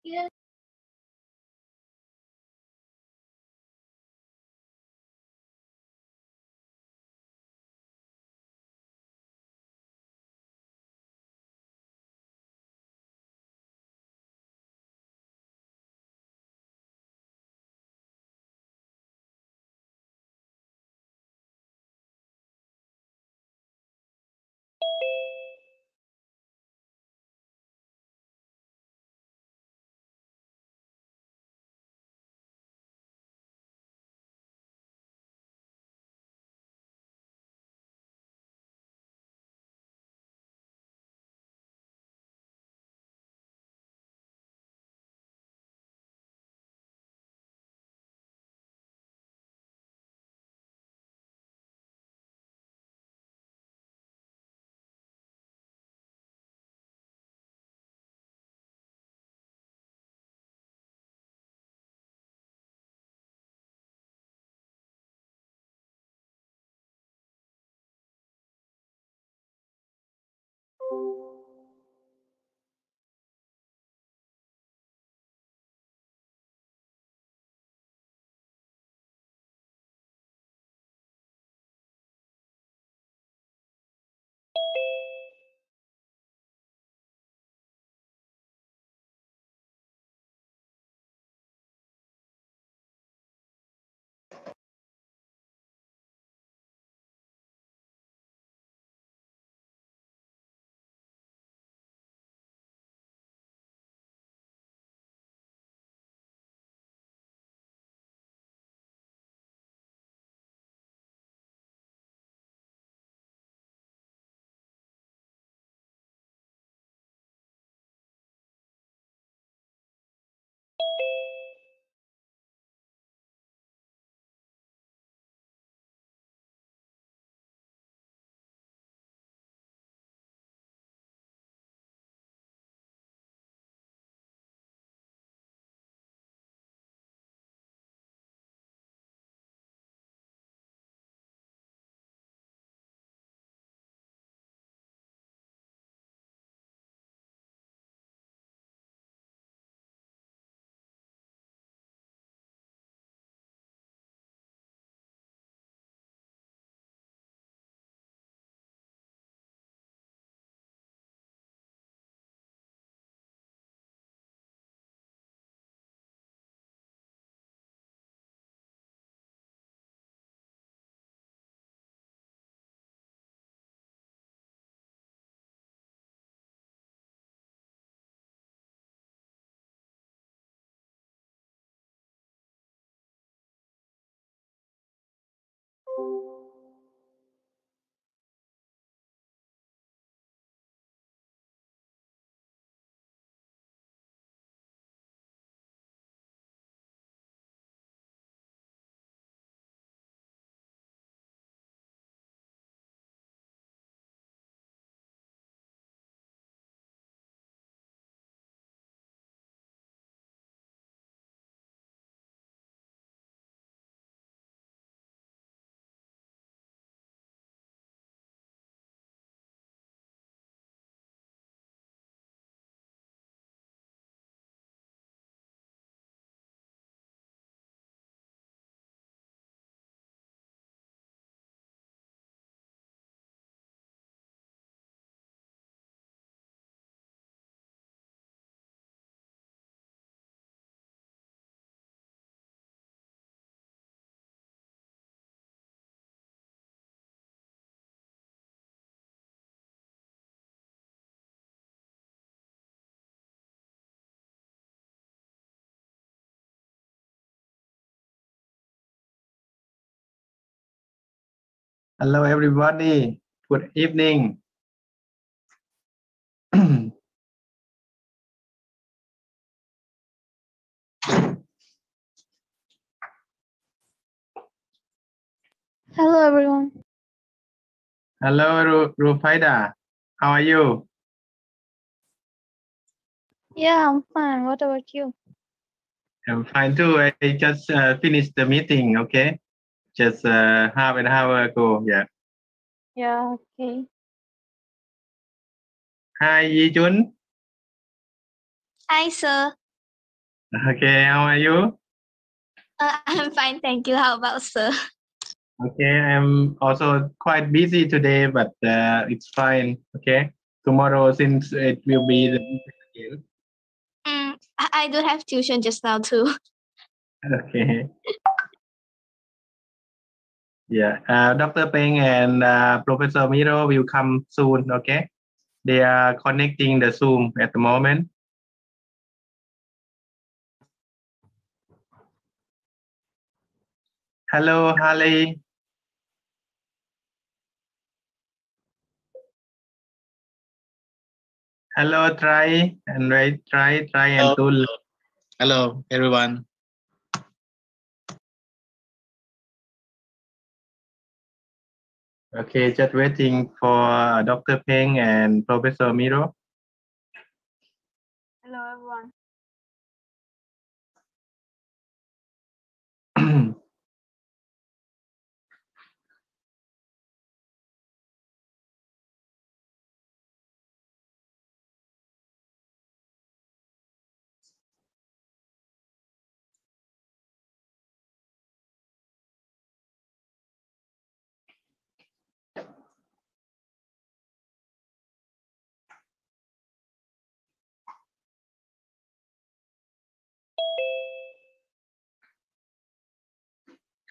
Yeah. Hello, everybody. Good evening. Hello, everyone. Hello, Rufaida. How are you? Yeah, I'm fine. What about you? I'm fine too. I just finished the meeting. Okay, just half an hour ago. Yeah. Yeah, okay. Hi, Yi Jun. Hi, sir. Okay, how are you? I'm fine, thank you. How about sir? Okay, I'm also quite busy today, but it's fine. Okay, tomorrow since it will be the weekend again. I do have tuition just now too. Okay. Yeah, Dr. Peng and Professor Miro will come soon. Okay, they are connecting the Zoom at the moment. Hello, Harley. Hello, Try and Try and Hello. Tul. Hello, everyone. Okay, just waiting for Dr. Peng and Professor Miro. Hello, everyone.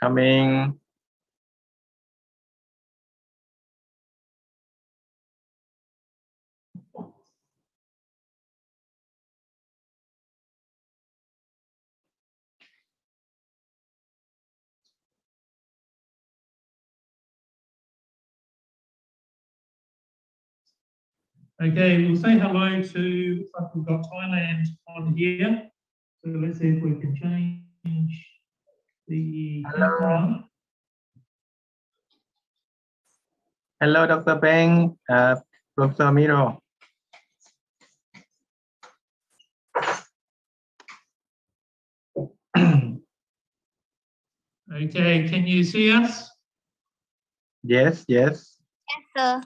Coming. Okay, we'll say hello to, looks like we've got Thailand on here. So let's see if we can change the camera. Hello, Dr. Peng, Professor Miro. Okay, can you see us? Yes, yes. Yes, sir.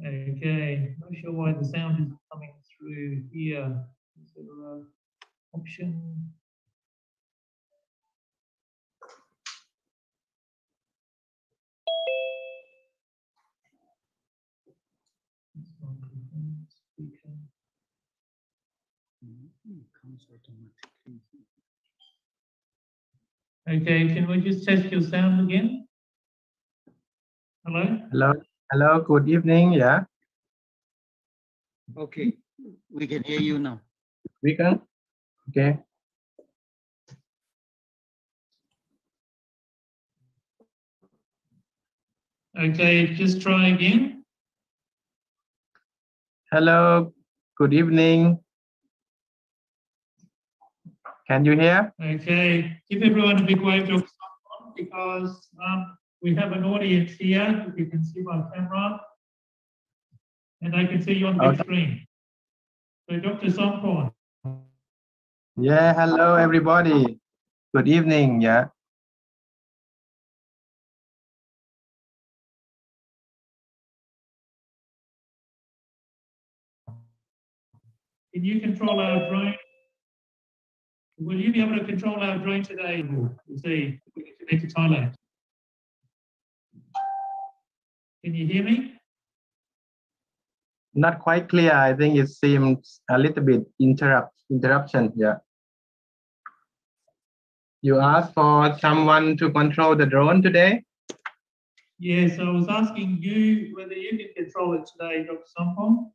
Okay, not sure why the sound is coming through here. Is there an option? Okay, can we just test your sound again? Hello? Hello, hello, good evening. Yeah, Okay, we can hear you now. we can. Okay. Okay, just try again. Hello, good evening. Can you hear? Okay, give everyone a big wave to because we have an audience here. If you can see my camera, and I can see you on the big screen. So, Dr. Somporn. Yeah, hello, everybody. Good evening. Yeah. Can you control our drone? Will you be able to control our drone today? We'll see if we can connect to Thailand. Can you hear me? Not quite clear. I think it seems a little bit interruption. Yeah. You asked for someone to control the drone today? Yes, I was asking you whether you can control it today, Dr. Somporn.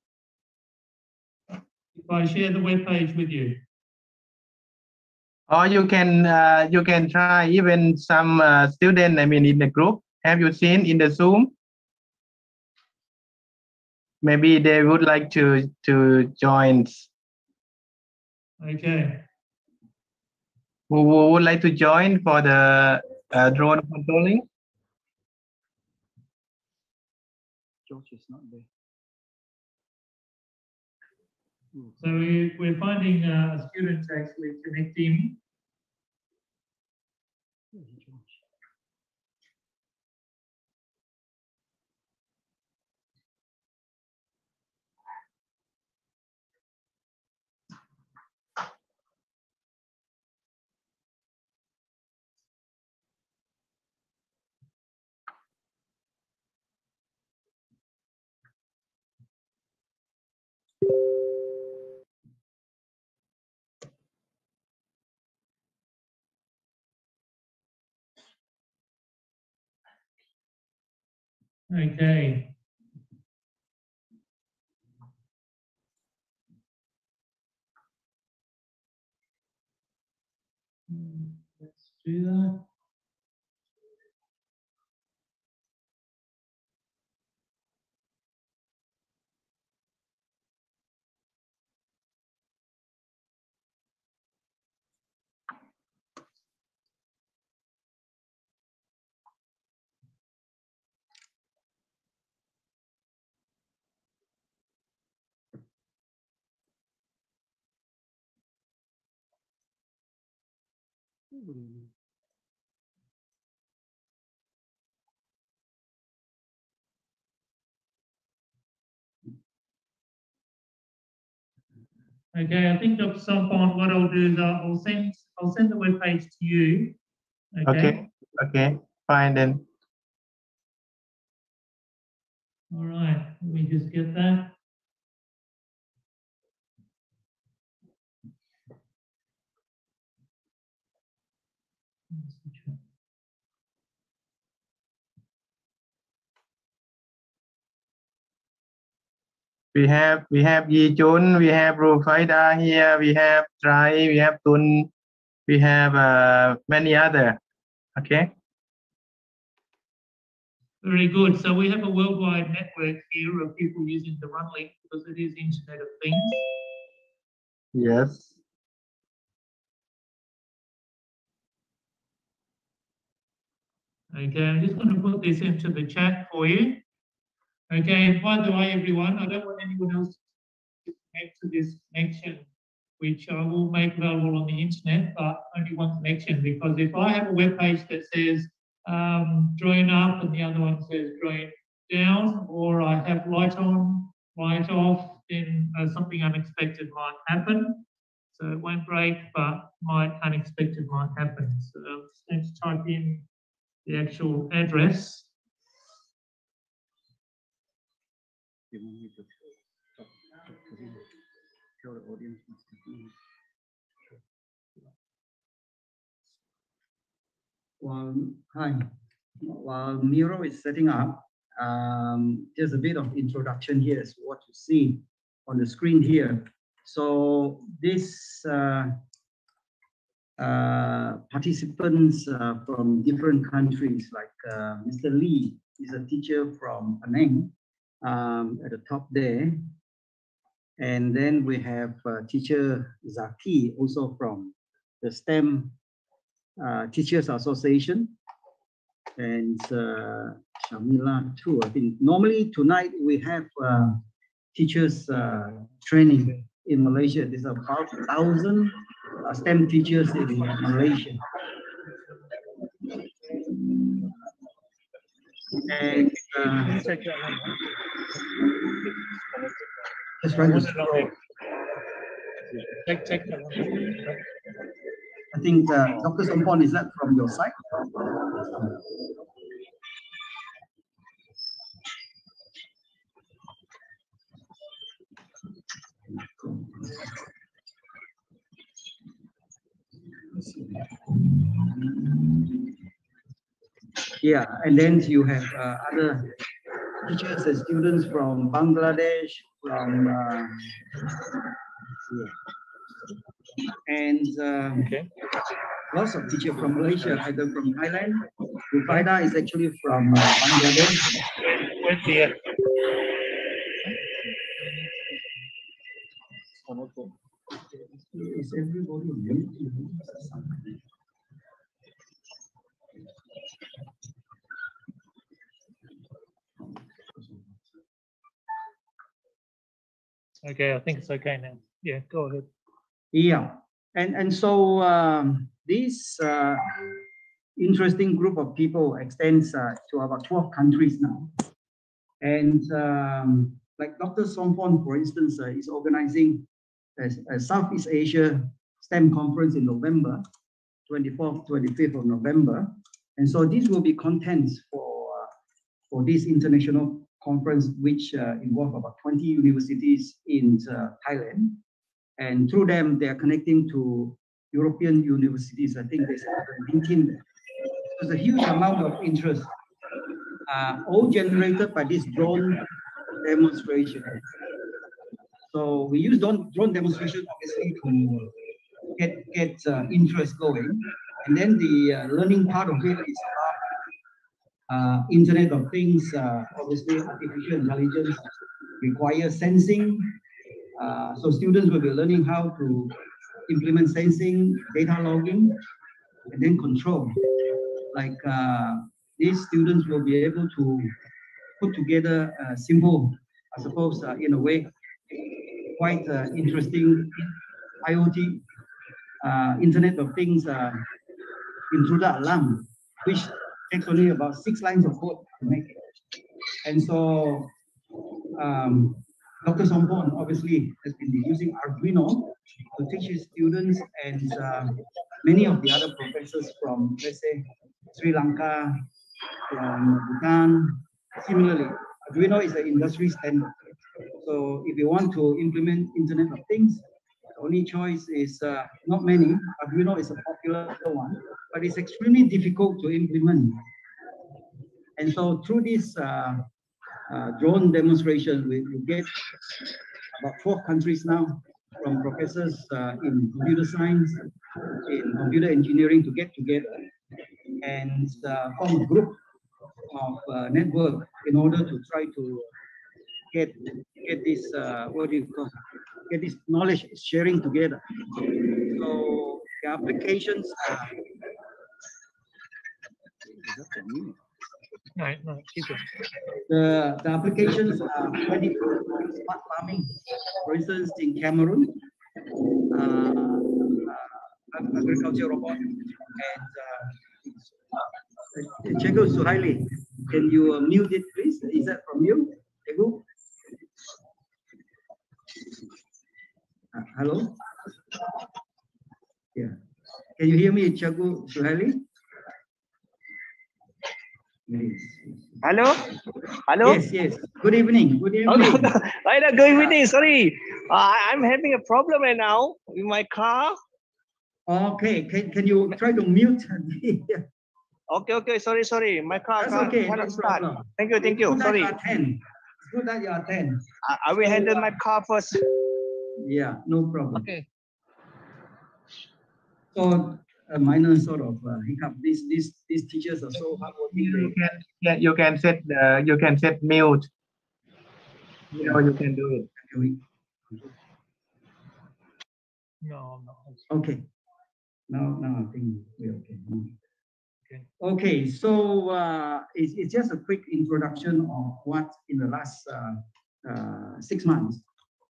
If I share the web page with you. Or you can try even some student, I mean, in the group. Have you seen in the Zoom? Maybe they would like to join. Okay. Who would like to join for the drone controlling? George is not there. So we're finding a student to actually connect in. Okay. Let's do that. Okay, I think Dr. Somphon, what I'll do is I'll send the web page to you. Okay. Okay. Fine then. All right. Let me just get that. We have Yi Chun, we have Rufaida here, we have Trai, we have Tun, we have many other. Okay. Very good. So we have a worldwide network here of people using the run link because it is Internet of Things. Yes. Okay, I'm just going to put this into the chat for you. Okay, and by the way, everyone, I don't want anyone else to connect to this connection, which I will make available on the internet, but only one connection, because if I have a web page that says drone up and the other one says drone down, or I have light on, light off, then something unexpected might happen. So it won't break, but unexpected might happen. So I'm just going to type in the actual address. Show the audience. While Miro is setting up, just a bit of introduction here is what you see on the screen here. So this participants from different countries, like Mr. Lee is a teacher from Penang at the top there. And then we have teacher Zaki, also from the STEM Teachers Association, and Shamila too. I think normally tonight we have teachers training in Malaysia. There's about 1,000 STEM teachers in Malaysia. And just trying to scroll. Check that one. I think Dr. Sompon, is that from your side? Yeah, and then you have other teachers and students from Bangladesh, from and lots of teachers from Malaysia, either from Thailand. Rufaida is actually from Bangladesh. Where's the Is everybody on mute? Okay, I think it's okay now. Yeah, go ahead. Yeah, and so this interesting group of people extends to about 12 countries now. And like Dr. Sompon, for instance, is organizing a Southeast Asia STEM conference in November, 24th, 25th of November. And so these will be contents for this international conference, which involve about 20 universities in Thailand. And through them, they are connecting to European universities. I think there's 19. There's a huge amount of interest. all generated by this drone demonstration. So we use drone demonstration obviously to get interest going, and then the learning part of it is about Internet of Things. Obviously, artificial intelligence requires sensing. So students will be learning how to implement sensing, data logging, and then control. Like these students will be able to put together a simple, I suppose, in a way, quite interesting IoT, Internet of Things intruder alarm, which takes only about 6 lines of code to make it. And so Dr. Sompon obviously has been using Arduino to teach his students, and many of the other professors from, let's say, Sri Lanka, from Bhutan. Similarly, Arduino is an industry standard. So if you want to implement Internet of Things, the only choice is not many. Arduino is a popular one, but it's extremely difficult to implement. And so through this drone demonstration, we get about 4 countries now, from professors in computer science, in computer engineering, to get together and form a group of network in order to try to get this get this knowledge sharing together. So the applications the applications are very smart farming. For instance, in Cameroon, agriculture robot, and Chego Suhaili, can you mute it, please? Is that from you, Chego? Hello? Yeah. Can you hear me, Chego Suhaili? Yes. Hello? Hello? Yes, yes. Good evening. Good evening. Good evening. Sorry. I'm having a problem right now with my car. Okay. Can you try to mute? Okay. Sorry. My car cannot start. Thank you. Sorry. It's good that you are 10. I will handle my car first. Yeah, no problem. Okay. So a minor sort of hiccup. These teachers are so hardworking. You can set mute. You know, you can do it. No. Okay. Now I think we're okay. Okay, so it's just a quick introduction of what in the last 6 months,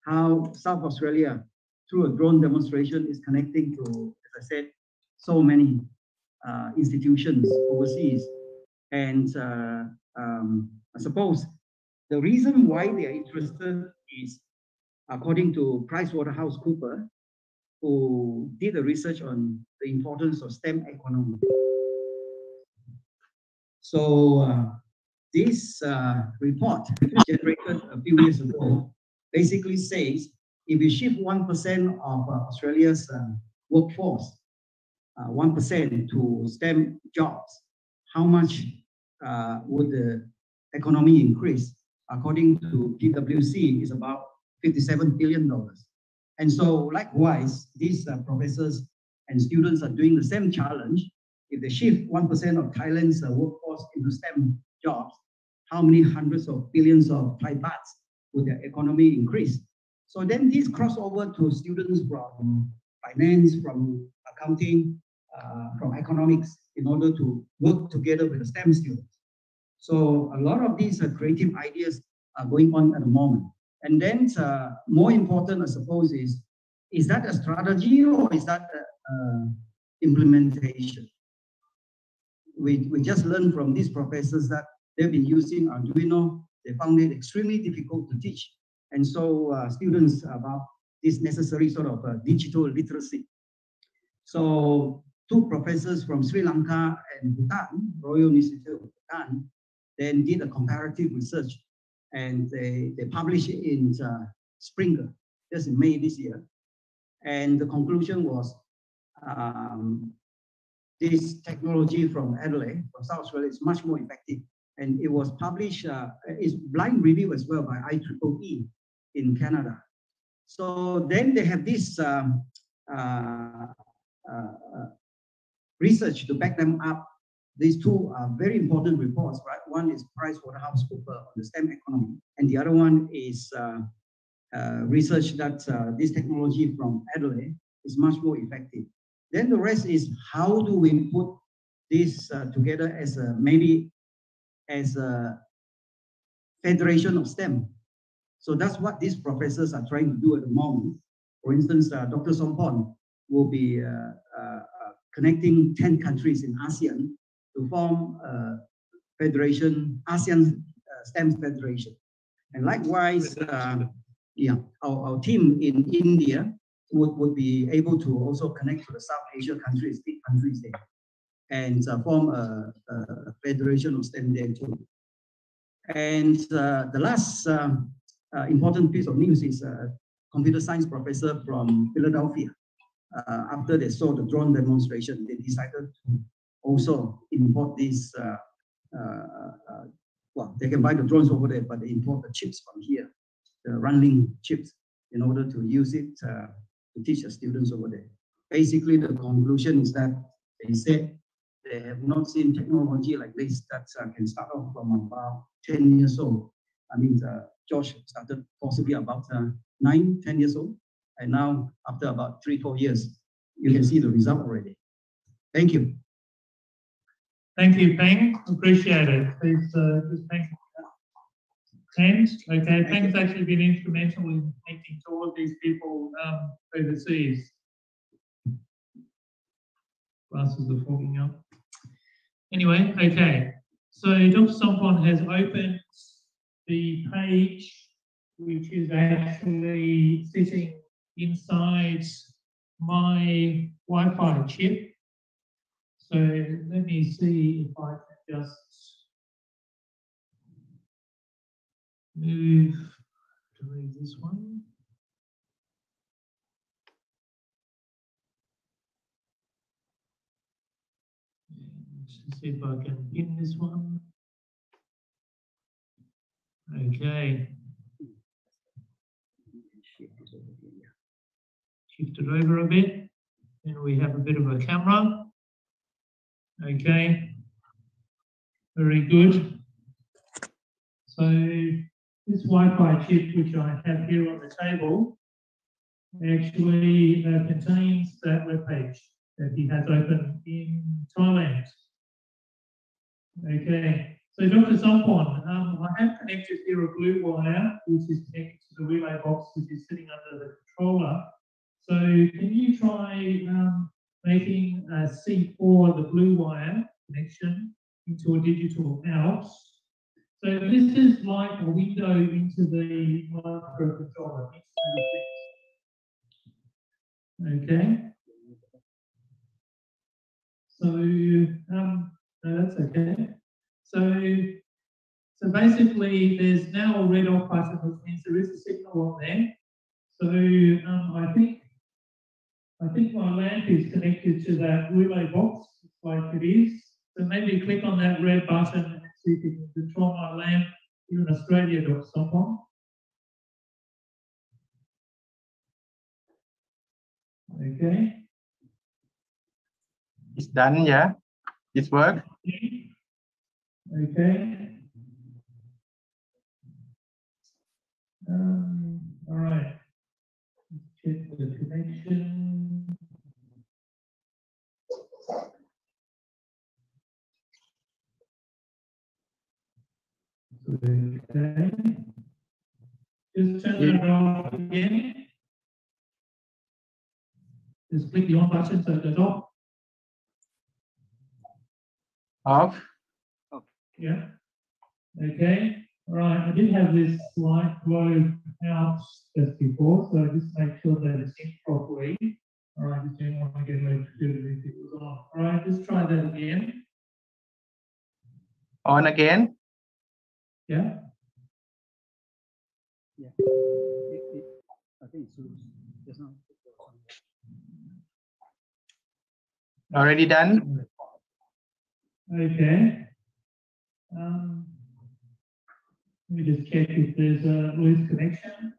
how South Australia, through a drone demonstration, is connecting to, as I said, so many institutions overseas. And I suppose the reason why they are interested is, according to PricewaterhouseCoopers, who did a research on the importance of STEM economy. So this report, generated a few years ago, basically says if you shift 1% of Australia's workforce, 1% to STEM jobs, how much would the economy increase? According to PwC, is about $57 billion. And so likewise, these professors and students are doing the same challenge. If they shift 1% of Thailand's workforce into STEM jobs, how many hundreds of billions of Thai bahts would their economy increase? So then these cross over to students from finance, from accounting, from economics, in order to work together with the STEM students. So a lot of these creative ideas are going on at the moment. And then more important, I suppose, is that a strategy or is that implementation? We just learned from these professors that they've been using Arduino. They found it extremely difficult to teach. And so students about this necessary sort of digital literacy. So 2 professors from Sri Lanka and Bhutan, Royal Institute of Bhutan, then did a comparative research, and they published it in Springer, just in May this year. And the conclusion was this technology from Adelaide, from South Australia, is much more effective and it was published, it's blind review as well by IEEE in Canada. So then they have this research to back them up. These two are very important reports, right? One is PricewaterhouseCoopers on the STEM economy, and the other one is research that this technology from Adelaide is much more effective. Then the rest is how do we put this together as maybe as a federation of STEM. So that's what these professors are trying to do at the moment. For instance, Dr. Sompon will be connecting 10 countries in ASEAN to form a federation, ASEAN STEM Federation. And likewise, our team in India would be able to also connect to the South Asia countries, big countries there, and form a federation of STEM there too. And the last important piece of news is a computer science professor from Philadelphia. After they saw the drone demonstration, they decided to also import these, well, they can buy the drones over there, but they import the chips from here, the running chips, in order to use it to teach the students over there. Basically, the conclusion is that they said they have not seen technology like this that can start off from about 10 years old. I mean, Josh started possibly about 9, 10 years old. And now, after about 3-4 years, you can see the result already. Thank you. Thank you, Peng. Appreciate it. Please, Peng. And, okay, Peng's actually been instrumental in connecting to all of these people overseas. Glasses are fogging up. Anyway, okay. So Dr. Sompon has opened the page, which is actually sitting inside my Wi-Fi chip. So let me see if I can just move to read this one. Let's see if I can pin this one. Okay. Shift it over a bit, and we have a bit of a camera. Okay. Very good. So this Wi-Fi chip, which I have here on the table, actually contains that webpage that he has open in Thailand. Okay, so Dr. Sompon, I have connected here a blue wire, which is connected to the relay box, which is sitting under the controller. So can you try making a C4, the blue wire connection, into a digital out? So this is like a window into the microcontroller. Okay. So no, that's okay. So basically, there's now a red off button, which means there is a signal on there. So I think my lamp is connected to that relay box, like it is. So maybe click on that red button and see if you can control my lamp here in Australia, Dr. Sompon. Okay. It's done, yeah? It's work? Okay. All right. Check the connection. Okay. Just turn it off again. Just click the on button so it goes off. Off. Yeah. Okay. All right. I did have this light glow out just before, so just make sure that it's in properly. All right. Just don't want to get electrocuted if it was on. All right. Just try that again. On again. Yeah. Yeah. I think it's just not. Already done? Okay. Let me just check if there's a loose connection.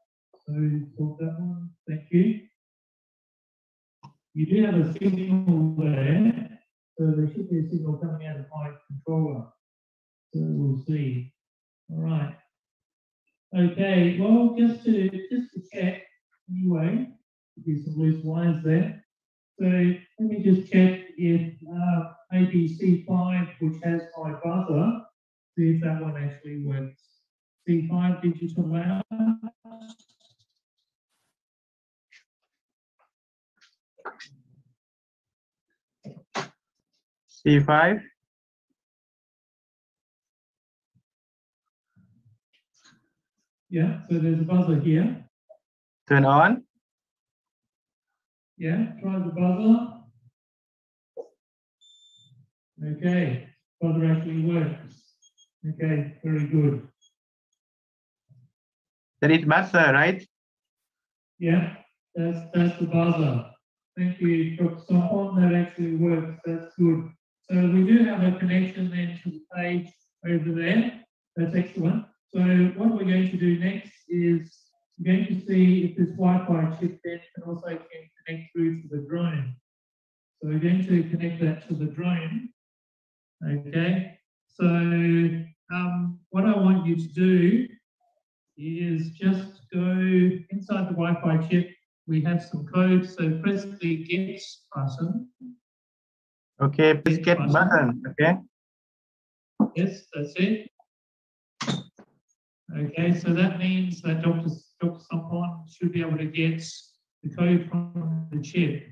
So solve that one. Thank you. You do have a signal there, so there should be a signal coming out of my controller. So we'll see. All right. Okay. Well, just to check anyway, there's some loose wires there. So let me just check if maybe C5, which has my buzzer, see if that one actually works. C5 digital out. C5. Yeah, so there's a buzzer here. Turn on. Yeah, try the buzzer. Okay, buzzer actually works. Okay, very good. That is buzzer, right? Yeah, that's the buzzer. Thank you, Dr. Sompon. That actually works. That's good. So we do have a connection then to the page over there. That's excellent. So what we're going to do next is we're going to see if this Wi-Fi chip then can also connect through to the drone. So we're going to connect that to the drone. Okay. So what I want you to do is just go inside the Wi-Fi chip. We have some code. So press the get button. Okay, please get button. Okay. Yes, that's it. Okay, so that means that Dr. Sompon should be able to get the code from the chip.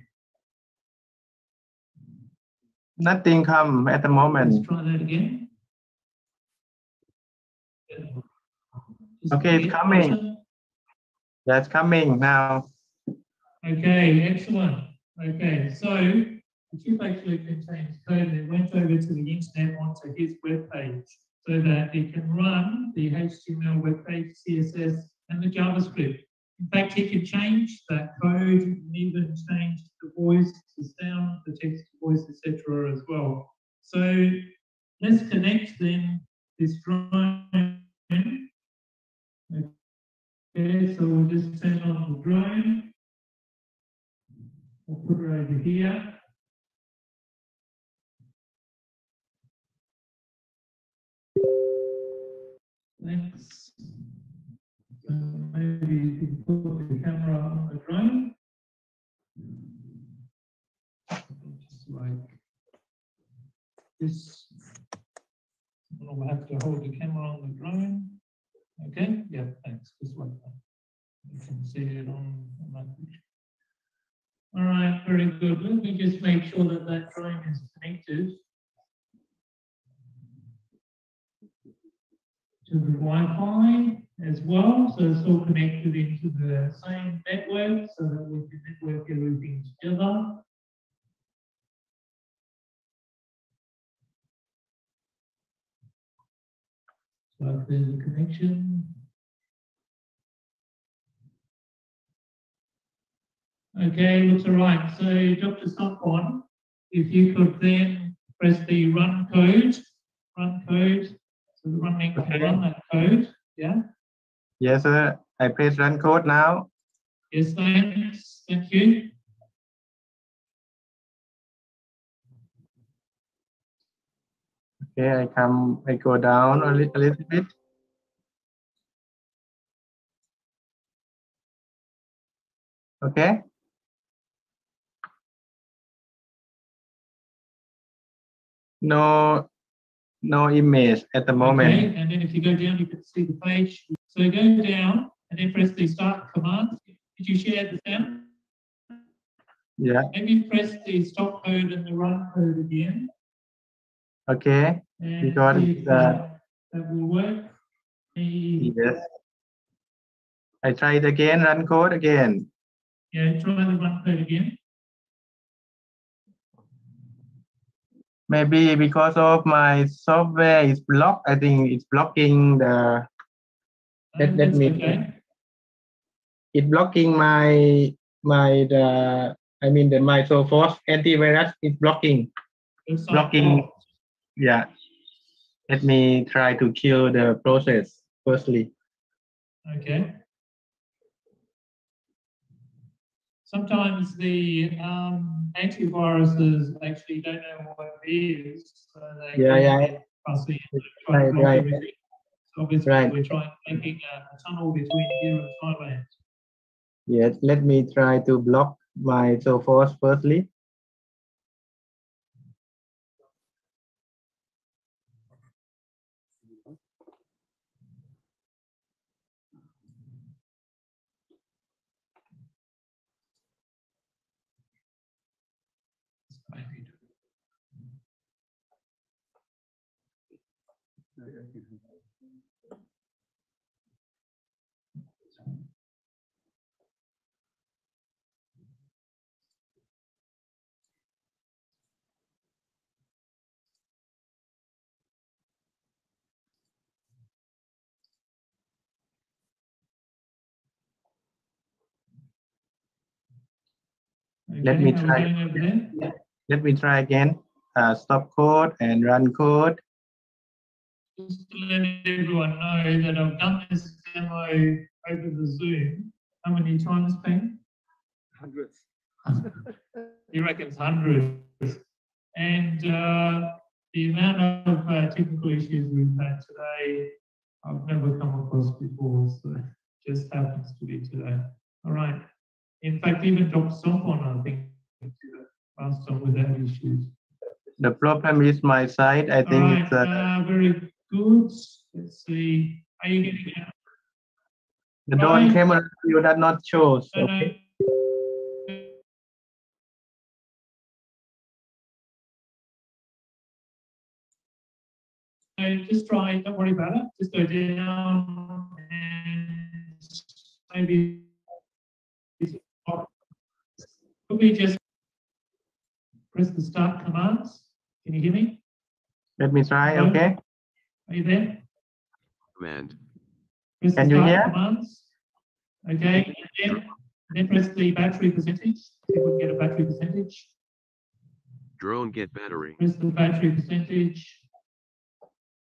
Nothing come at the moment. Let's try that again. Okay, it's coming. Button. That's coming now. Okay, excellent. Okay, so the chip actually contains code that went over to the internet onto his web page so that it can run the HTML web page, CSS, and the JavaScript. In fact, he can change that code and even change the voice, the sound, the text to voice, etc. as well. So let's connect then this drone. Okay, so we'll just turn on the drone. We'll put her over here. Thanks. So maybe you can put the camera on the drone. Just like this. We'll have to hold the camera on the drone. Okay, yeah, thanks. Just like that. You can see it on that picture. All right, very good. Let me just make sure that that drone is connected to the Wi-Fi as well. So it's all connected into the same network so that we can network everything together. So there's a connection. Okay, looks all right. So Dr. Sompon, if you could then press the run code, so the running can run that code, yeah? Yes, sir. I press run code now. Yes, thanks. Thank you. Okay, I go down a little bit. Okay. No image at the moment. Okay, and then if you go down, you can see the page. So go down and then press the start command. Did you share the sound? Yeah. Maybe press the stop code and the run code again. Okay. And Because see if that will work. yes. I try it again, run code again. Yeah, try the run code again. Maybe because of my software is blocked. I think it's blocking the. Let me. Okay. It's blocking my Microsoft antivirus is blocking. Blocking. Yeah. Let me try to kill the process firstly. Okay. Sometimes the antiviruses actually don't know what it is, so they Yeah, get yeah. a bit fussy and try to Right, block right. everything. So obviously Right. we're making a tunnel between here and Thailand. Yes, let me try to block my source firstly. Okay, Let me how try. we going over there? Let me try again. Stop code and run code. Just to let everyone know that I've done this demo over the Zoom. How many times, Ben? Hundreds. He reckons hundreds. And the amount of technical issues we've had today, I've never come across before, so it just happens to be today. All right. In fact, even Dr. Sompon, I think, did it last time without issues. The problem is my side. I All think right, it's very good. Let's see. Are you getting it? the drone Right. camera view does not show. No, Okay. no, just try, don't worry about it. Just go down and maybe probably just press the start commands. Can you hear me? Let me try. Hello? Okay. Are you there? Command. Press Can the you start hear? commands. Okay, and then press the battery percentage. See if we can get a battery percentage. Drone get battery. Press the battery percentage.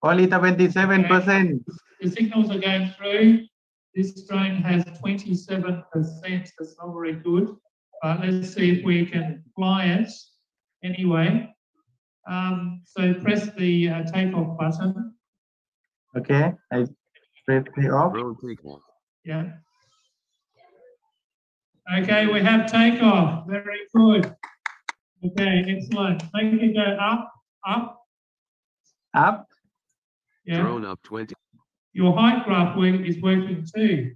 Only 77%. The signals are going through. This drone has 27%. That's not very good. But let's see if we can fly it anyway. So press the takeoff button. Okay. I press it off. Drone takeoff. Yeah. Okay, we have takeoff. Very good. Okay, excellent. Make it go up, up. Up. Yeah. Drone up 20. Your height graph is working too.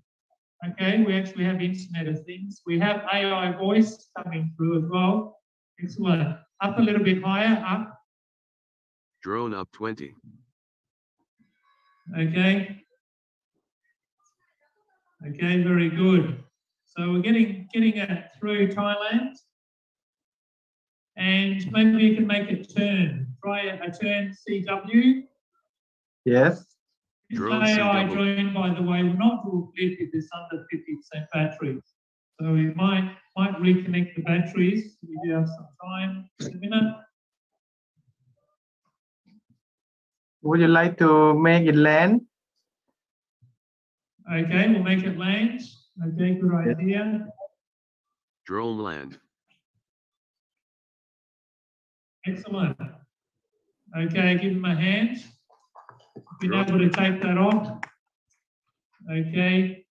Okay, we actually have Internet of Things. We have AI voice coming through as well. Excellent. Up a little bit higher, up. Drone up 20. Okay. Okay, very good. So we're getting it through Thailand. And maybe you can make a turn. Try a turn CW. Yes. Drone AI CW. drone, by the way, will not do a flip if it's under 50% battery. So we might reconnect the batteries. We do have some time. Just a minute. Would you like to make it land? Okay, we'll make it land. Okay, good idea. Drone land. Excellent. Okay, give him a hand. Been able to take that off. Okay.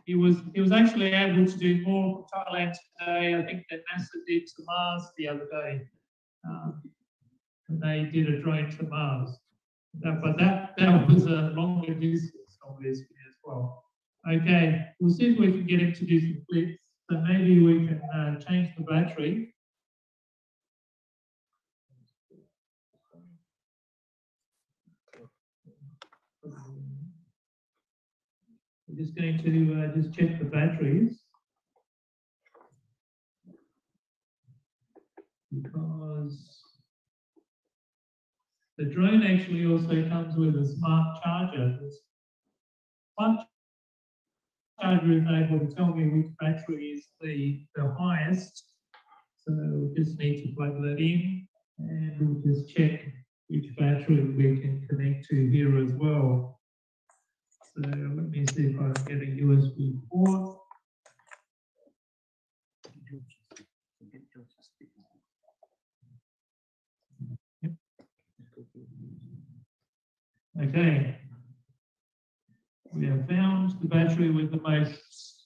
He was actually able to do more for Thailand today. I think that NASA did to Mars the other day. They did a drone to Mars. But that was a longer distance, obviously, as well. Okay, we'll see if we can get him to do some flips. So maybe we can change the battery. I'm just going to just check the batteries. Because the drone actually also comes with a smart charger. The smart charger is able to tell me which battery is the highest. So we'll just need to plug that in and we'll just check which battery we can connect to here as well. me see if I can get a USB port. Yep. Okay. We have found the battery with the most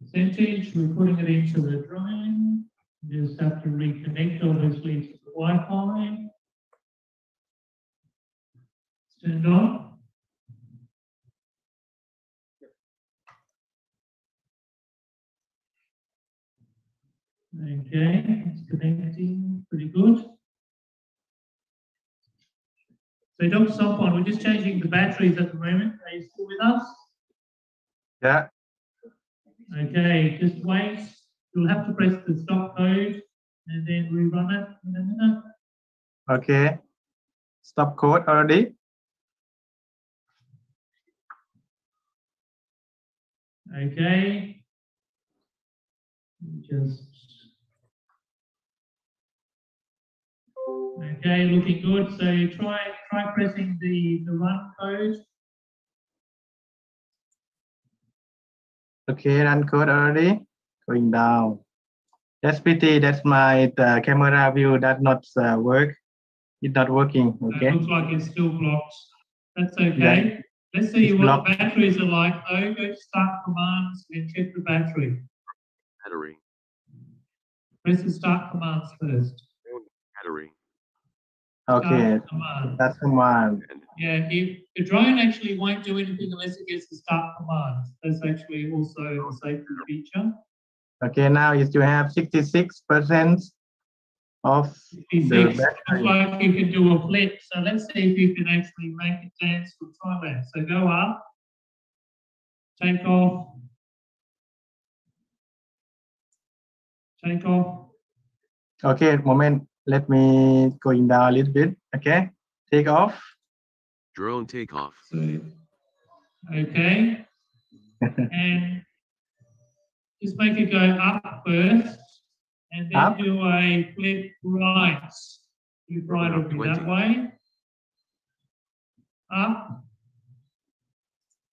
percentage. We're putting it into the drone. You just have to reconnect, obviously, to the Wi-Fi. It's turned on. Okay, it's connecting pretty good. So Dr. Sompon, we're just changing the batteries at the moment. Are you still with us? Yeah. Okay, just wait. You'll have to press the stop code and then rerun it in a minute. Okay. Stop code already. Okay. Just. Okay, looking good. So you try pressing the run code. Okay, run code already. Going down. That's pity. That's my camera view that not work. It's not working. Okay. It looks like it's still blocked. That's okay. Yeah. Let's see It's what blocked. the batteries are like though. Go to start commands and check the battery. Battery. Press the start commands first. Battery. Okay. Start command. That's command. Yeah, if the drone actually won't do anything unless it gets the start commands. That's actually also a safety feature. Okay, now is you have 66% of the 56. battery. Looks like you can do a flip. So let's see if you can actually make it dance for Thailand. So go up, take off, take off. Okay, moment. Let me going down a little bit. Okay, take off. Drone takeoff. So, okay. And just make it go up first and then Up. do a flip right. Flip right will be 20. that way. Up.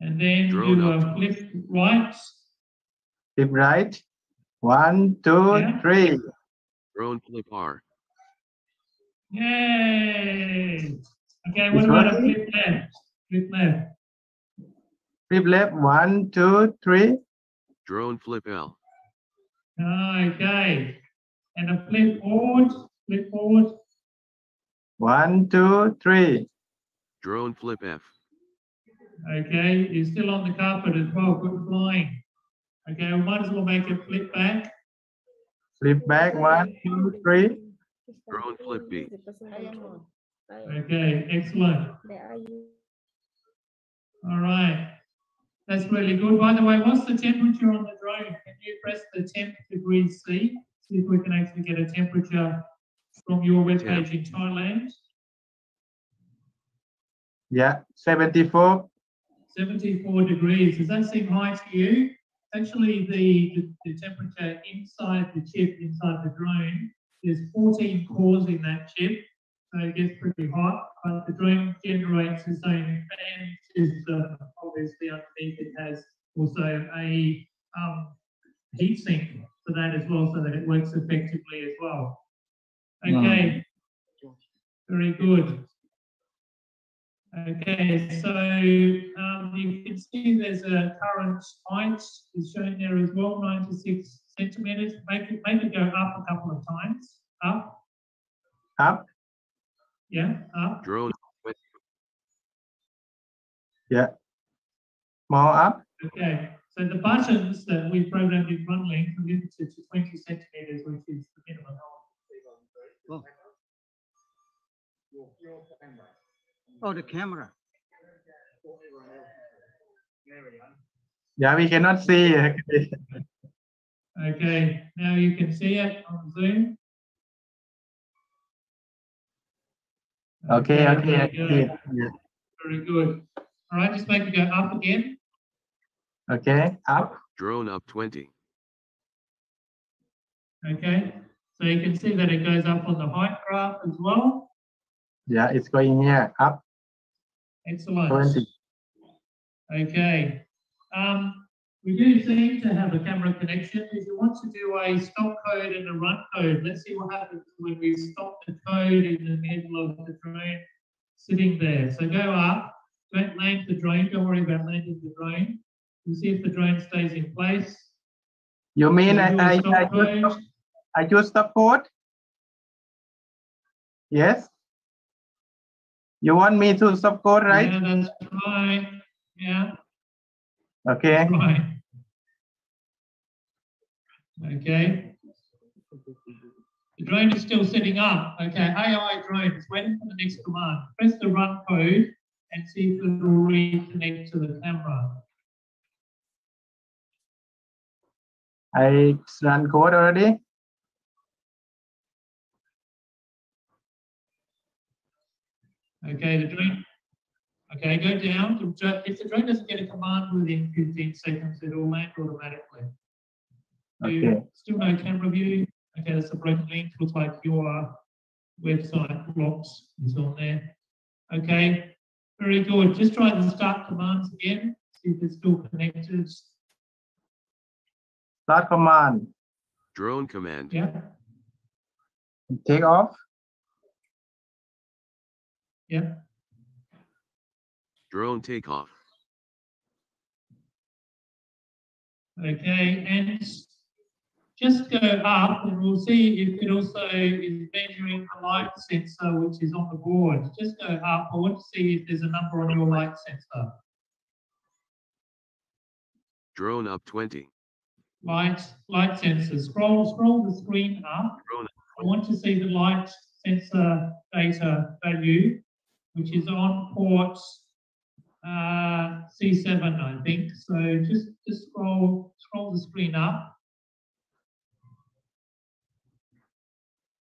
And then Drone do up. a flip right. Flip right. 1, 2, Yeah. 3. Drone flip R. Yay! Okay, It's what about a working? flip left? Flip left. Flip left. 1, 2, 3. Drone flip L. Okay. And a flip forward. Flip forward. 1, 2, 3. Drone flip F. Okay, you're still on the carpet as well, good flying. Okay, we might as well make it flip back. Flip back. 1, 2, 3. Drone flip B. Okay, excellent. All right. That's really good. By the way, what's the temperature on the drone? Can you press the temp degrees C? See if we can actually get a temperature from your webpage in Thailand. Yeah, 74. 74 degrees. Does that seem high to you? Actually, the temperature inside the chip, inside the drone, there's 14 cores in that chip, so it gets pretty hot. But the drone generates its own fan system. Obviously, underneath it has also a heat sink for that as well, so that it works effectively as well. Okay, very good. Okay, so you can see there's a current height is shown there as well, 96 centimeters. Make it go up a couple of times. Up. Up. Yeah, up. Drone. Yeah. More up. Okay, so the buttons that we programmed in RunLink are limited to 20 centimeters, which is the minimum. Oh, the camera. Yeah, we cannot see. Okay, now you can see it on Zoom. Okay, very okay. good. Yeah. Very good. All right, just make it go up again. Okay, up. Drone up 20. Okay, so you can see that it goes up on the height graph as well. Yeah, it's going here, up. Excellent. 20. Okay. We do seem to have a camera connection. If you want to do a stop code and a run code, let's see what happens when we stop the code in the middle of the drone sitting there. So go up, don't land the drone, don't worry about landing the drone. We'll see if the drone stays in place. You mean So I choose stop code? Yes. You want me to stop code, right? Yeah, that's right. Yeah. Okay. That's right. Okay. The drone is still setting up. Okay, AI drone is waiting for the next command. Press the run code and see if it will reconnect to the camera. I run code already. Okay, the drone. Okay, go down. If the drone doesn't get a command within 15 seconds, it will land automatically. Okay. Still no camera view. Okay, that's the broken link. Looks like your website blocks is on there. Okay, very good. Just try the start commands again. See if it's still connected. Start command. Drone command. Yeah. Take off. Yeah. Drone takeoff. Okay, and just go up and we'll see if it also is measuring the light sensor which is on the board. Just go up. I want to see if there's a number on your light sensor. Drone up 20. Light sensor. Scroll the screen up. Drone. I want to see the light sensor data value, which is on port C7, I think. So just scroll the screen up.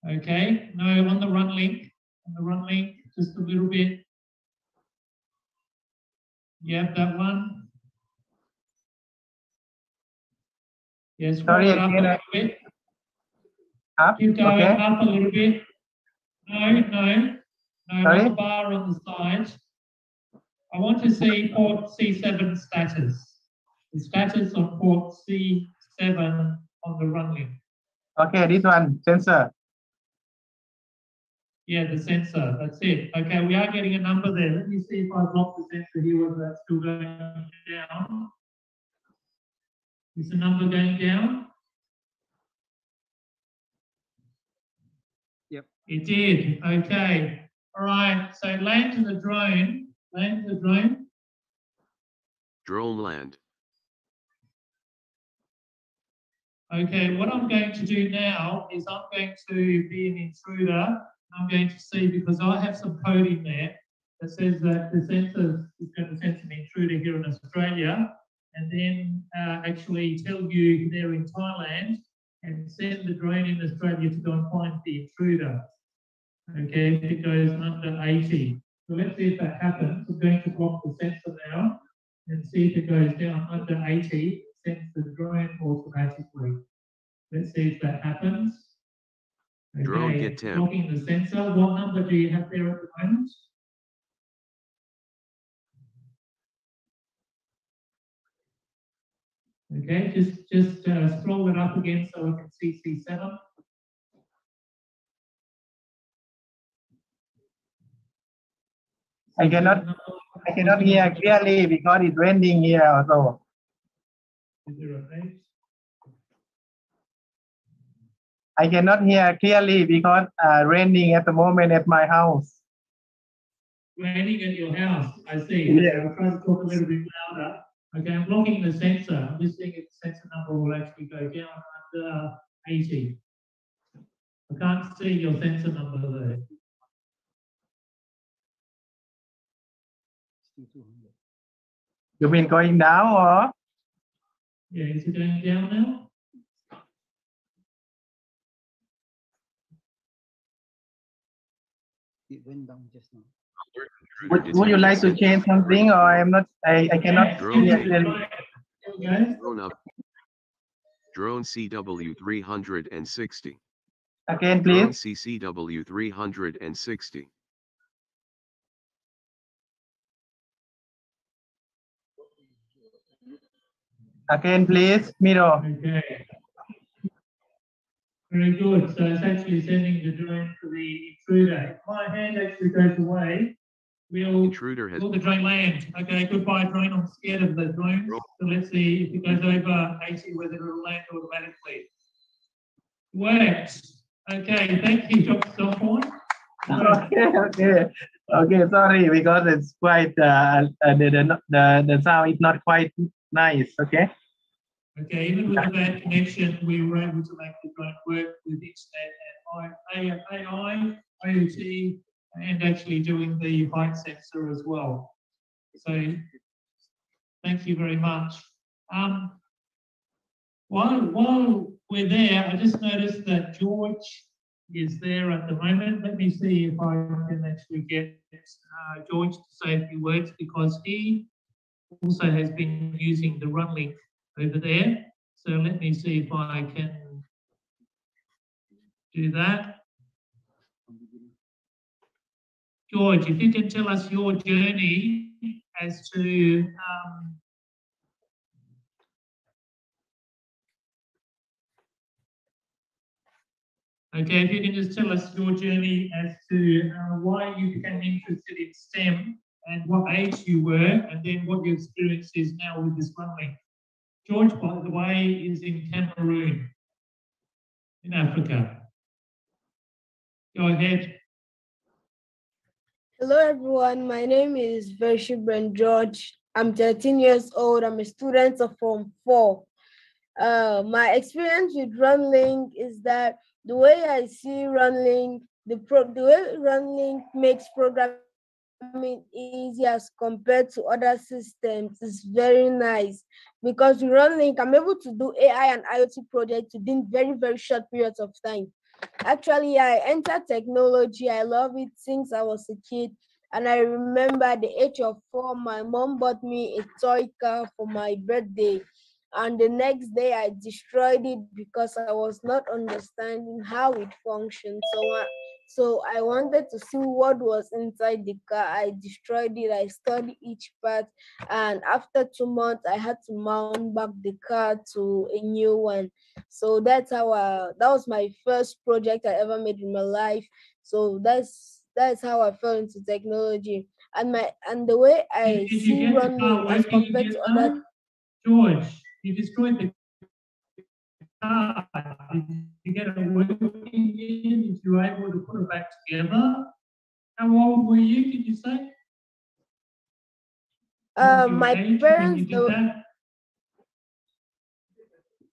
Okay, no, on the run link, just a little bit. Yep, that one. Yeah, scroll it up a little bit. Up. Keep going Okay. up a little bit. No, Sorry? on the bar on the side. I want to see port C7 status. The status on port C7 on the run link. Okay, this one, sensor. Yeah, the sensor, that's it. Okay, we are getting a number there. Let me see if I block the sensor here, whether that's still going down. Is the number going down? Yep. It did, okay. All right, so land the drone. Drone land. Okay, what I'm going to do now is I'm going to be an intruder. I'm going to see, because I have some code in there that says that the sensor is going to sense an intruder here in Australia, and then actually tell you they're in Thailand and send the drone in Australia to go and find the intruder. Okay, if it goes under 80. So let's see if that happens. I'm going to block the sensor now and see if it goes down under 80, sends the drone automatically. Let's see if that happens. Okay, Drone get 10. blocking the sensor. What number do you have there at the moment? Okay, just scroll it up again so I can see C7. I cannot hear clearly because it's raining here also. Is there a page? I cannot hear clearly because raining at the moment at my house. Raining at your house, I see. Yeah. Okay, I'll try to talk a little bit louder. Okay, I'm blocking the sensor. I'm just seeing if the sensor number will actually go down under 80. I can't see your sensor number there. You mean going down or? Yeah, is it going down now? It went down just now. Would you like to change something, or I'm not? I cannot hear clearly. Drone up. Drone CW 360. Again, Drone please. CCW 360. Again, please, Miro. Okay. Very good. So it's actually sending the drone to the intruder. If my hand actually goes away, Intruder has will the drone land? Okay, goodbye drone. I'm scared of the drones. So let's see if it goes over 80, whether it'll land automatically. Works. Okay, thank you, Dr. Sophorn. Okay. Sorry, because it's quite the sound is not quite nice. Okay. Okay, even with a bad connection, we were able to make the drone work with internet and AI, IoT, and actually doing the height sensor as well. So thank you very much. While we're there, I just noticed that George is there at the moment. Let me see if I can actually get George to say a few words, because he also has been using the run link over there. So let me see if I can do that. George, if you can tell us your journey as to okay, if you can just tell us your journey as to why you became interested in STEM and what age you were, and then what your experience is now with this run link. George, by the way, is in Cameroon, in Africa. Go ahead. Hello everyone, my name is Vershibran George. I'm 13 years old. I'm a student of Form 4. My experience with Runlink is that the way I see Runlink, the way Runlink makes programming easy as compared to other systems is very nice, because with Runlink, I'm able to do AI and IoT projects within very, very short periods of time. Actually, I entered technology. I love it since I was a kid. And I remember at the age of 4, my mom bought me a toy car for my birthday. And the next day I destroyed it because I was not understanding how it functioned. So I wanted to see what was inside the car. I destroyed it. I studied each part. And after 2 months, I had to mount back the car to a new one. So that's how that was my first project I ever made in my life. So that's how I fell into technology. And the way I see running as compared to other. George, you destroyed the car. Did you get it working again? If you were able to put it back together? How old were you, did you say?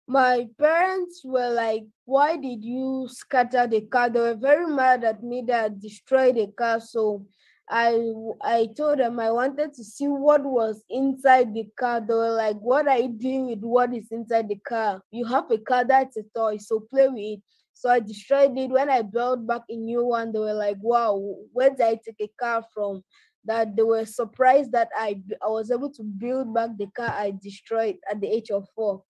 My parents were like, why did you scatter the car? They were very mad at me that I destroyed the car. So I told them I wanted to see what was inside the car. They were like, what are you doing with what is inside the car? You have a car, that's a toy, so play with it. So I destroyed it. When I built back a new one, they were like, wow, where did I take a car from? That they were surprised that I was able to build back the car I destroyed at the age of 4.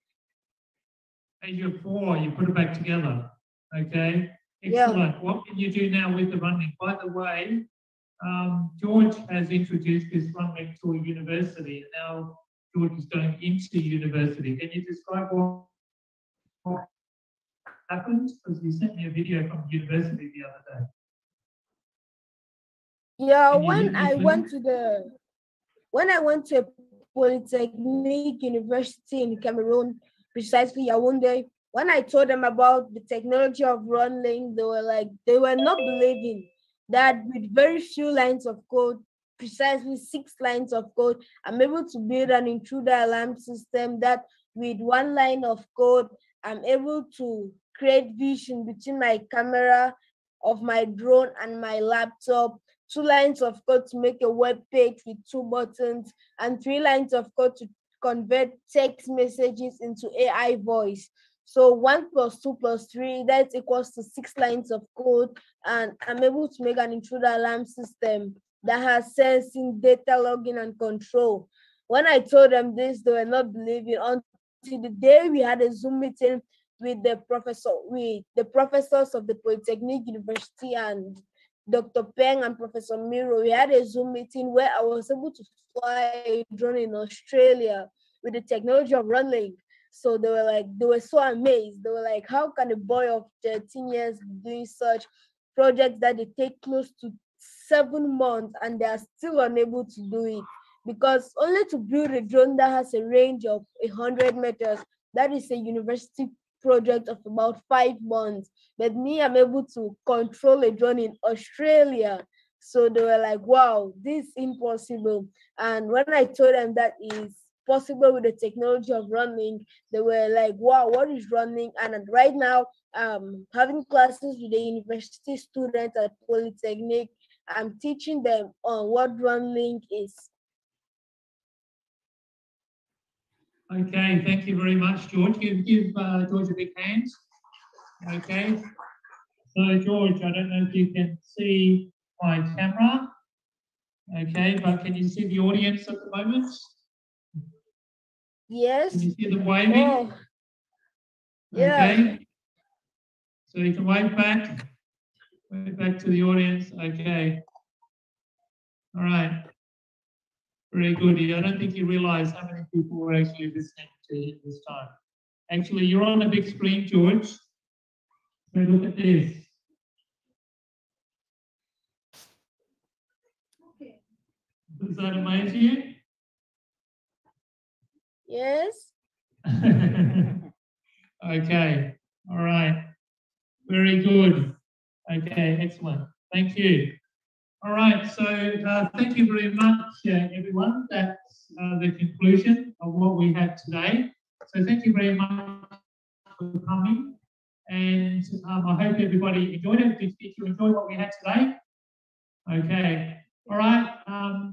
Age of 4, you put it back together. Okay, excellent. Yeah. What can you do now with the running? By the way, George has introduced this running to a university. Now George is going into university. Can you describe what happened? Because you sent me a video from university the other day. Yeah, when I went to a Polytechnic University in Cameroon, precisely Yaoundé, when I told them about the technology of Runlink, they were not believing that with very few lines of code, precisely 6 lines of code, I'm able to build an intruder alarm system that with 1 line of code, I'm able to create vision between my camera of my drone and my laptop, 2 lines of code to make a web page with 2 buttons, and 3 lines of code to convert text messages into AI voice. So 1 + 2 + 3, that's equals to 6 lines of code, and I'm able to make an intruder alarm system that has sensing, data logging, and control. When I told them this, they were not believing until the day we had a Zoom meeting with the professors of the Polytechnic University and Dr. Peng and Professor Miro. We had a Zoom meeting where I was able to fly a drone in Australia, with the technology of running. So they were so amazed. They were like, how can a boy of 13 years be doing such projects that they take close to 7 months and they are still unable to do it? Because only to build a drone that has a range of 100 meters, that is a university project of about 5 months. But me, I'm able to control a drone in Australia. So they were like, wow, this is impossible. And when I told them that is possible with the technology of running, they were like, wow, what is running? And right now, having classes with the university students at Polytechnic, I'm teaching them on what running is. Okay, thank you very much, George. Give George a big hand. Okay. So, George, I don't know if you can see my camera. Okay, but can you see the audience at the moment? Yes. Can you see them waving? Oh. Yeah. Okay. So you can wave back to the audience. Okay. All right. Very good. I don't think you realize how many people were actually listening to you this time. Actually, you're on a big screen, George. So look at this. Does that amaze you? Yes. Okay. All right. Very good. Okay. Excellent. Thank you. All right. So thank you very much, everyone. That's the conclusion of what we had today. So thank you very much for coming. And I hope everybody enjoyed it. Did you enjoy what we had today? Okay. All right.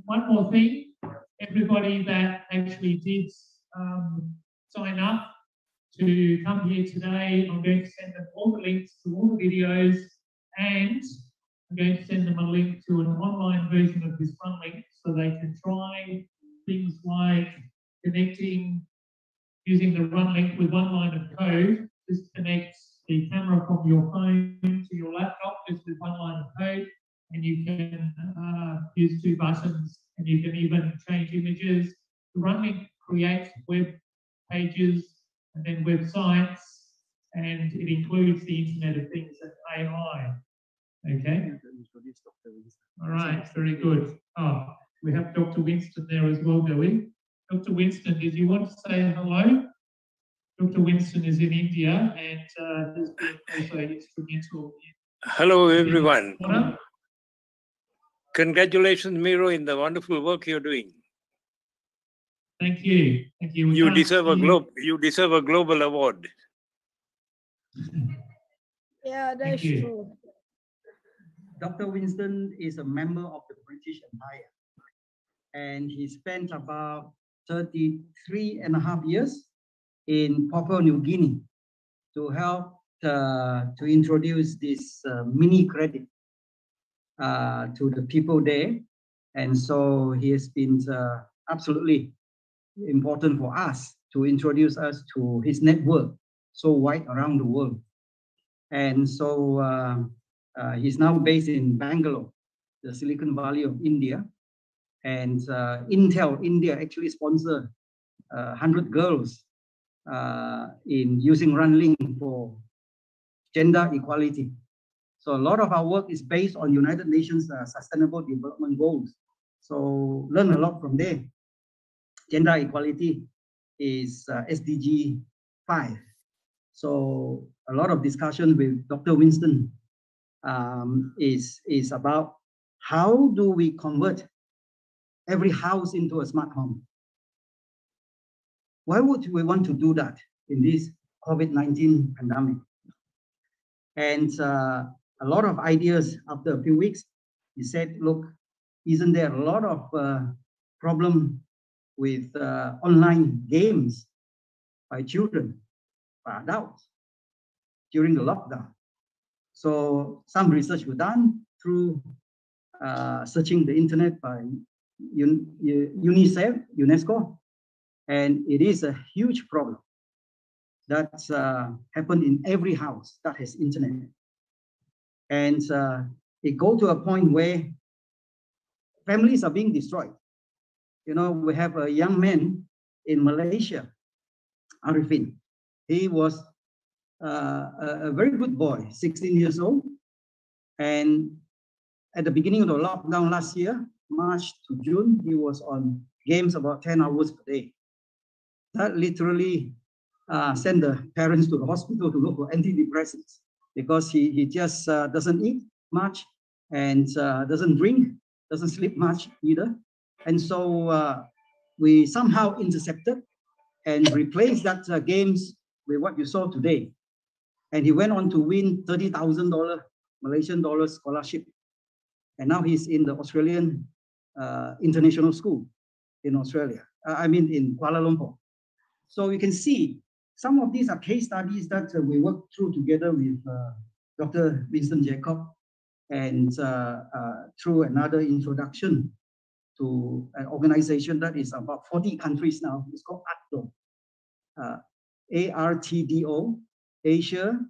One more thing. Everybody that actually did sign up to come here today, I'm going to send them all the links to all the videos, and I'm going to send them a link to an online version of this front link so they can try things like connecting, using the run link with one line of code. Just connect the camera from your phone to your laptop just with one line of code, and you can use 2 buttons, and you can even change images. The run link creates web pages and then websites, and it includes the Internet of Things and AI. Okay. All right. Very good. Oh, we have Dr. Winston there as well, do we? Dr. Winston, did you want to say hello? Dr. Winston is in India and has been also instrumental. Hello, everyone. Congratulations, Miro, in the wonderful work you're doing. Thank you. Thank you. You deserve a global award. Yeah, that's true. Dr. Winston is a member of the British Empire, and he spent about 33.5 years in Papua New Guinea to help to introduce this mini credit to the people there. And so he has been absolutely important for us to introduce us to his network so wide around the world. And so he's now based in Bangalore, the Silicon Valley of India. And Intel India actually sponsored 100 girls in using Runlink for gender equality. So a lot of our work is based on United Nations Sustainable Development Goals. So learn a lot from there. Gender equality is SDG 5. So a lot of discussion with Dr. Winston is about how do we convert every house into a smart home? Why would we want to do that in this COVID-19 pandemic? And a lot of ideas after a few weeks, he said, look, isn't there a lot of problem with online games by children, by adults during the lockdown? So some research was done through searching the internet by UNICEF, UNESCO, and it is a huge problem that's happened in every house that has internet. And it goes to a point where families are being destroyed. You know, we have a young man in Malaysia, Arifin. He was a very good boy, 16 years old. And at the beginning of the lockdown last year, March to June, he was on games about 10 hours per day. That literally sent the parents to the hospital to look for antidepressants because he just doesn't eat much and doesn't drink, doesn't sleep much either. And so we somehow intercepted and replaced that games with what you saw today. And he went on to win $30,000 Malaysian dollars scholarship. And now he's in the Australian International School in Australia. In Kuala Lumpur. So you can see some of these are case studies that we worked through together with Dr. Winston Jacob and through another introduction to an organization that is about 40 countries now. It's called ARTDO, ARTDO, Asia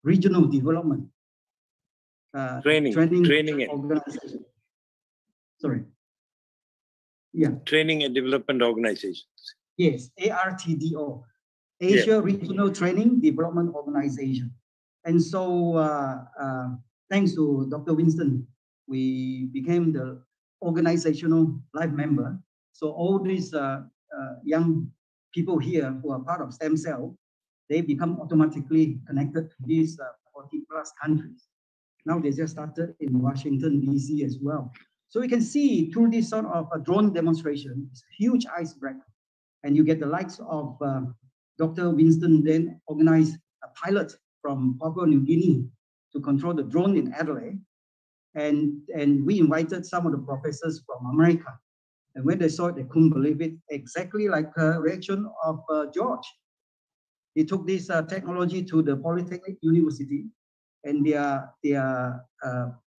Regional Development. Training organization. Sorry. Yeah. Training and Development Organizations. Yes, ARTDO, Asia Regional Training Development Organization. And so thanks to Dr. Winston, we became the organizational life member. So all these young people here who are part of STEM cell, they become automatically connected to these 40 plus countries. Now they just started in Washington, DC as well. So we can see through this sort of a drone demonstration, it's a huge icebreaker. And you get the likes of Dr. Winston then organized a pilot from Papua New Guinea to control the drone in Adelaide. And we invited some of the professors from America. And when they saw it, they couldn't believe it, exactly like a reaction of George. He took this technology to the Polytechnic University, and their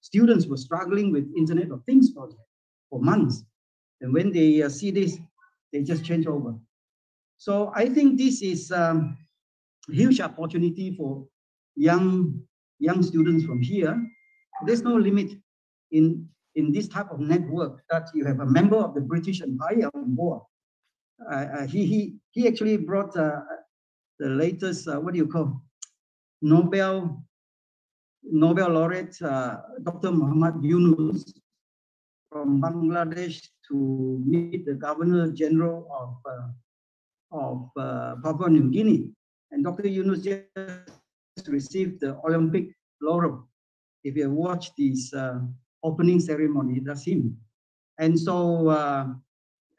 students were struggling with Internet of Things project for months. And when they see this, they just change over. So I think this is a huge opportunity for young students from here. There's no limit in this type of network that you have a member of the British Empire on board. He actually brought the latest, what do you call, Nobel laureate, Dr. Muhammad Yunus from Bangladesh to meet the Governor General of Papua New Guinea. And Dr. Yunus just received the Olympic laurel. If you watch this opening ceremony, that's him. And so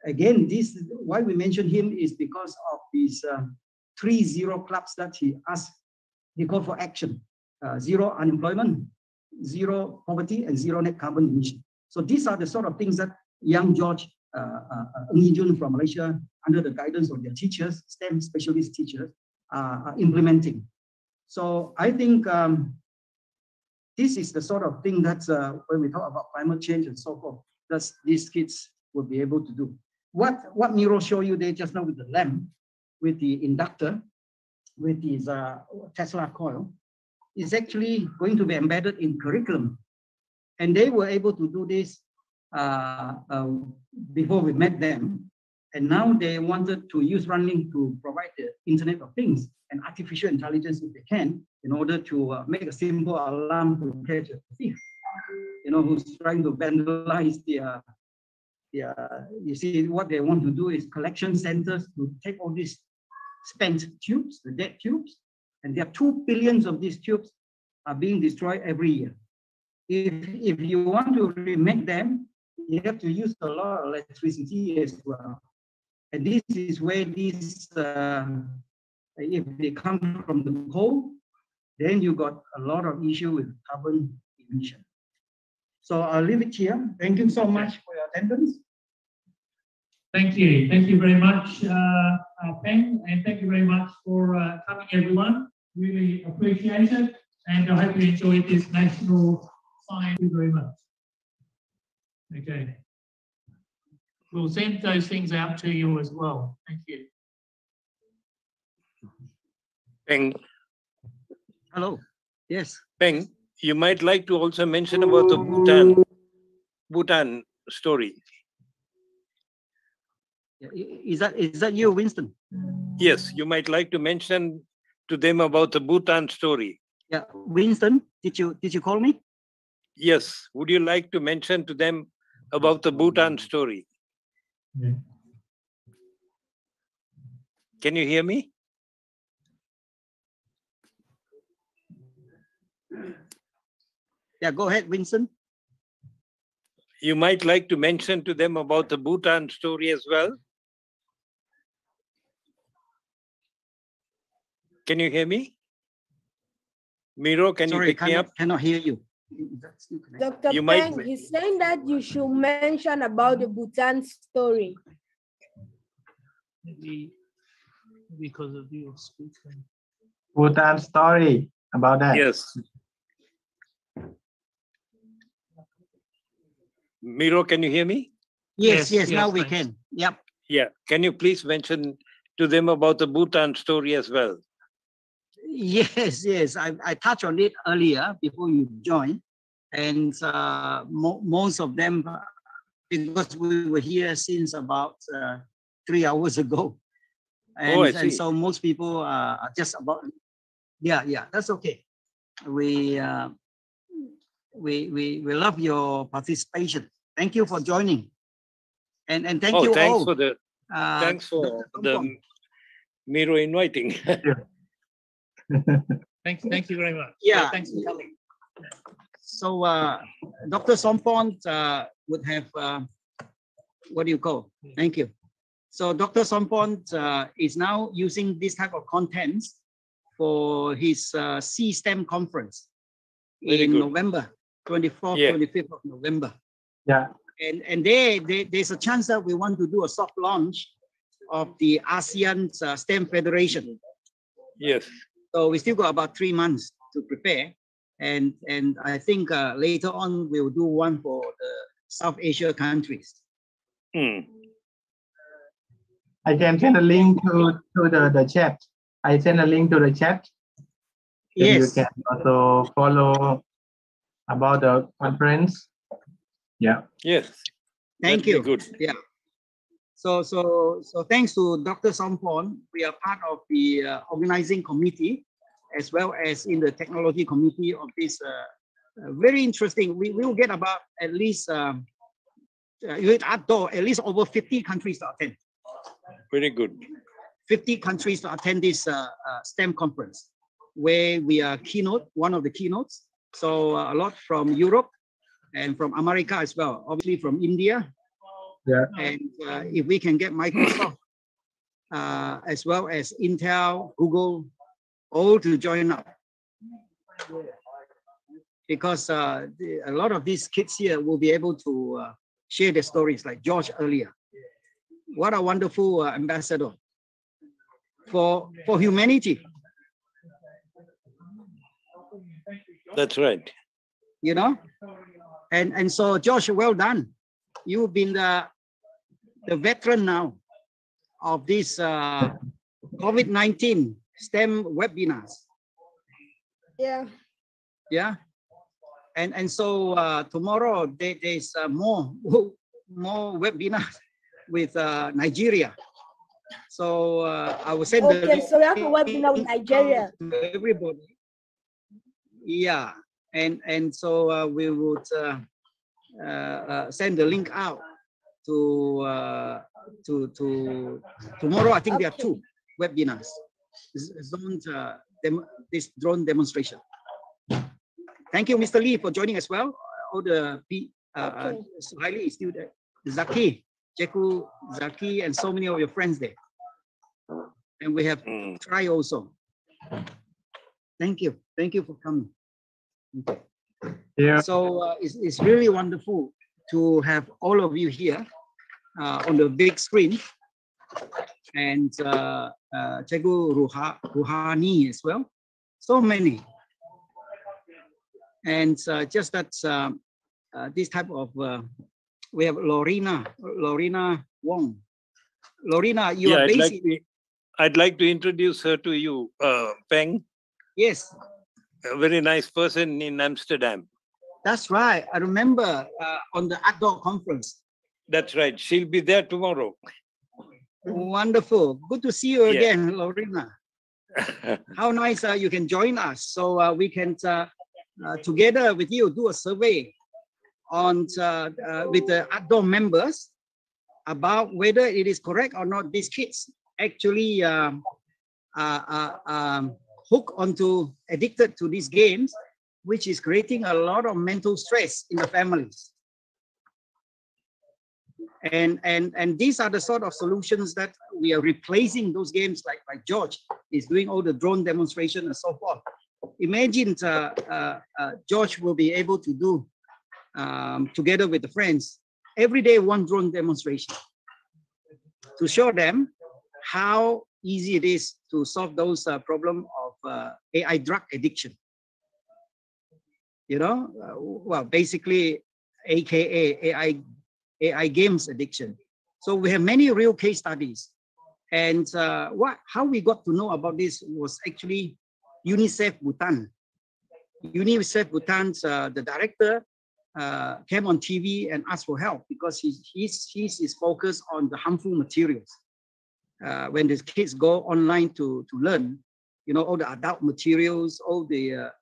again, this why we mention him is because of these 3 zero clubs that he asked, he called for action. Zero unemployment, zero poverty, and zero net carbon emission. So these are the sort of things that young George Ng from Malaysia, under the guidance of their teachers, STEM specialist teachers, are implementing. So I think this is the sort of thing that's when we talk about climate change and so forth, that these kids will be able to do. What Miro showed you there just now with the lamp, with the inductor, with his Tesla coil, is actually going to be embedded in curriculum. And they were able to do this before we met them. And now they wanted to use Runlink to provide the Internet of Things and artificial intelligence if they can, in order to make a simple alarm to catch a thief, who's trying to vandalize their, you see, what they want to do is collection centers to take all these spent tubes, the dead tubes, and there are 2 billion of these tubes are being destroyed every year. If you want to remake them, you have to use a lot of electricity as well. And this is where these, if they come from the coal, then you got a lot of issue with carbon emission. So I'll leave it here. Thank you so much for your attendance. Thank you. Thank you very much, Peng, and thank you very much for coming, everyone. Really appreciate it. And I hope you enjoyed this national science. Thank you very much. Okay. We'll send those things out to you as well. Thank you. Peng. Hello. Yes. Peng, you might like to also mention about the Bhutan story. Is that you, Winston? Yes, you might like to mention to them about the Bhutan story. Yeah, Winston, did you call me? Yes, would you like to mention to them about the Bhutan story? Can you hear me? Yeah, go ahead, Winston. You might like to mention to them about the Bhutan story as well. Can you hear me? Miro, can you pick me up? Cannot hear you. Dr. You Peng, might- he's saying that you should mention about the Bhutan story. Maybe because of your speaking. Bhutan story about that. Yes. Miro, can you hear me? Yes, Yes, now yes, we thanks. can. Yep. Yeah. Can you please mention to them about the Bhutan story as well? Yes. I touched on it earlier before you joined, and most of them, because we were here since about 3 hours ago, and, I see. and so most people are just about. Yeah, that's okay. We love your participation. Thank you for joining, and thank you thanks all. for the thanks for the Miro inviting. Thank you very much. Yeah. Thanks for coming. So Dr. Sompont would have, what do you call? Thank you. So Dr. Sompont is now using this type of contents for his C-STEM conference in November, 24th, 25th of November. Yeah. And there's a chance that we want to do a soft launch of the ASEAN STEM Federation. Yes. So we still got about 3 months to prepare. And I think later on we'll do one for the South Asia countries. I can send a link to the chat. I send a link to the chat. Yes. You can also follow about the conference. Yeah. Yes. Thank you. Good. Yeah. So thanks to Dr. Sompont, we are part of the organizing committee, as well as in the technology committee of this very interesting. We will get about at least at least over 50 countries to attend. Very good. 50 countries to attend this STEM conference, where we are one of the keynotes. So a lot from Europe and from America as well, obviously from India. Yeah. And if we can get Microsoft as well as Intel, Google, all to join up, because a lot of these kids here will be able to share their stories, like George earlier. What a wonderful ambassador for humanity. That's right. You know, and so George, well done. You've been the veteran now of this COVID-19 STEM webinars. Yeah. Yeah. And so tomorrow there's more webinars with Nigeria. So I will send the link so we have a webinar with Nigeria to everybody. Yeah, and so we would send the link out to tomorrow. I think there are 2 webinars. This drone demonstration. Thank you, Mr. Lee, for joining as well. All the Suhaili is still there. Zaki, Jeku, Zaki, and so many of your friends there. And we have Try also. Thank you for coming. Okay. Yeah. So it's really wonderful to have all of you here on the big screen, and Cikgu Ruhani as well. So many. And just that this type of, we have Lorena Wong. Lorena, you are based I'd like to introduce her to you, Peng. Yes. A very nice person in Amsterdam. That's right. I remember on the outdoor conference. That's right. She'll be there tomorrow. Wonderful. Good to see you again, Lorena. How nice you can join us. So we can, together with you, do a survey on with the outdoor members about whether it is correct or not these kids actually hook onto, addicted to these games, which is creating a lot of mental stress in the families. And these are the sort of solutions that we are replacing those games, like George is doing all the drone demonstration and so forth. Imagine George will be able to do together with the friends every day one drone demonstration to show them how easy it is to solve those problem of AI drug addiction. You know, well, basically, AKA AI games addiction. So we have many real case studies. And how we got to know about this was actually UNICEF Bhutan. UNICEF Bhutan's the director came on TV and asked for help because he's focused on the harmful materials. When the kids go online to learn, you know, all the adult materials, all the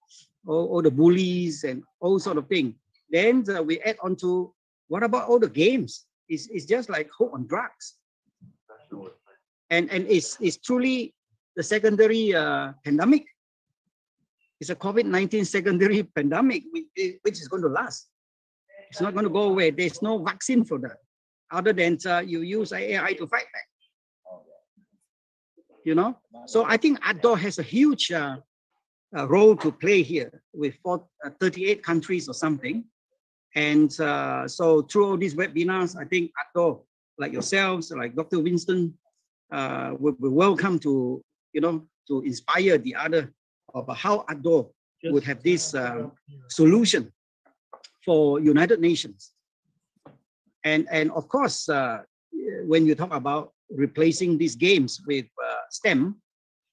bullies and all sort of thing. Then we add on to, what about all the games? It's just like hook on drugs. And it's truly the secondary pandemic. It's a COVID-19 secondary pandemic, which is going to last. It's not going to go away. There's no vaccine for that, other than you use AI to fight back. You know? So I think outdoor has a huge role to play here with 38 countries or something. And so through all these webinars, I think outdoor, like yourselves, like Dr. Winston, will be welcome to, you know, to inspire the other of how outdoor would have this solution for United Nations. And of course, when you talk about replacing these games with STEM,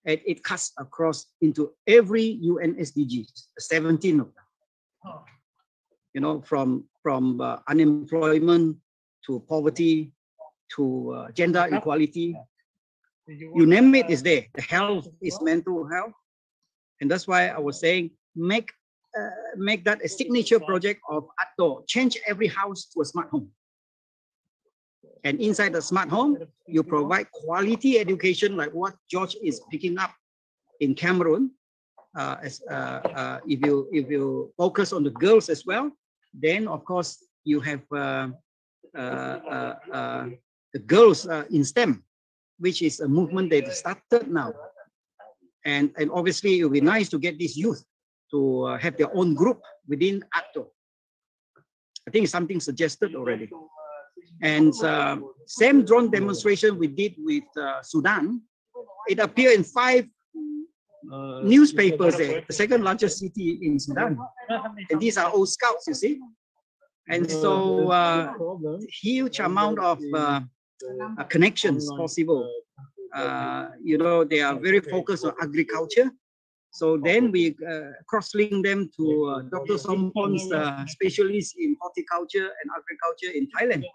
it cuts across into every UN SDGs, 17 of them. You know, from unemployment to poverty to gender equality, you name it is there. The health is mental health, and that's why I was saying make that a signature project of outdoor. Change every house to a smart home, and inside the smart home, you provide quality education like what George is picking up in Cameroon. If you focus on the girls as well, then of course you have the girls in STEM, which is a movement that started now. And obviously it would be nice to get these youth to have their own group within outdoor. I think it's something suggested already. And same drone demonstration we did with Sudan, it appeared in 5 newspapers there, the second largest city in Sudan. And these are all scouts, you see. And so huge amount of connections possible. You know, they are very focused on agriculture. So then we cross-link them to Dr. Sompon's specialist in horticulture and agriculture in Thailand.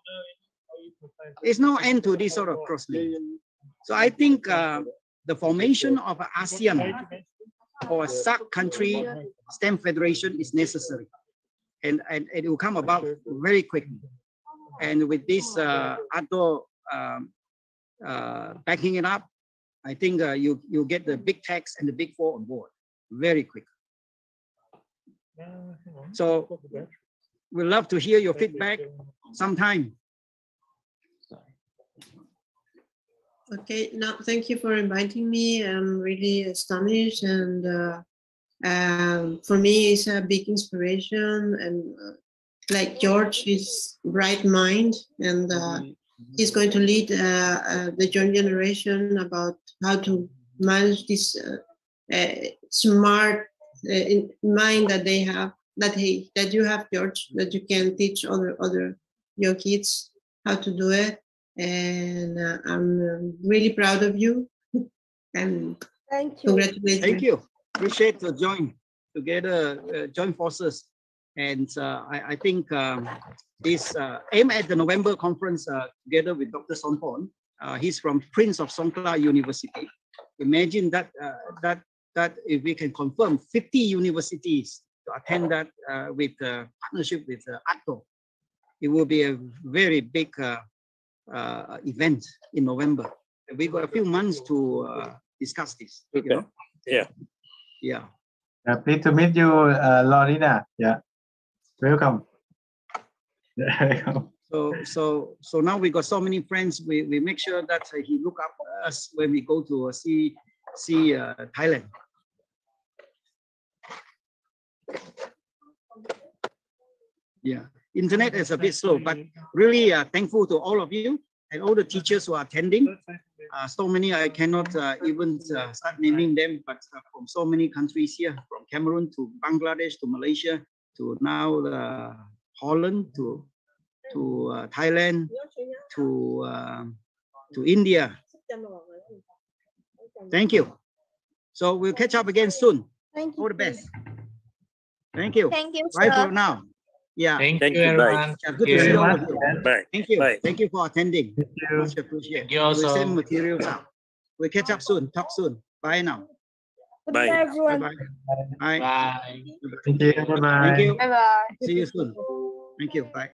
There's no end to this sort of cross-link. So I think the formation of an ASEAN or a SAARC country STEM federation is necessary. And it will come about very quickly. And with this outdoor backing it up, I think you get the big techs and the big 4 on board very quick. So we'd love to hear your feedback sometime. Okay, now thank you for inviting me. I'm really astonished, and for me, it's a big inspiration. And like George is bright mind, and he's going to lead the young generation about how to manage this smart mind that they have, that you have, George, that you can teach other young kids how to do it. And I'm really proud of you. And thank you. Congratulations. Thank you. Appreciate the join forces. And I think this aim at the November conference together with Dr. Sonpon He's from Prince of Songkla University. Imagine that that if we can confirm 50 universities to attend that with partnership with ATO, it will be a very big event in November. We got a few months to discuss this. You know? Yeah. Yeah. Pleased to meet you, Lorena. Yeah. Welcome. So now we got so many friends. We make sure that he look up us when we go to see Thailand. Yeah, internet is a bit slow, but really thankful to all of you and all the teachers who are attending. So many I cannot even start naming them, but from so many countries here, from Cameroon to Bangladesh to Malaysia to now Holland to Thailand to India. Thank you. So we'll catch up again soon. Thank you. All the best. Thank you. Thank you, Bye sir. for now. Yeah. Thank you, everyone. Yeah, good to see you all of you. Bye. Thank you. Bye. Thank you for attending. Thank you. Much appreciated. Thank you also. We'll send materials out. We'll catch up soon. Talk soon. Bye now. Bye. Bye everyone. bye. Bye. Bye. Thank you. Bye-bye. Thank you. Bye bye. See you soon. Thank you. Bye.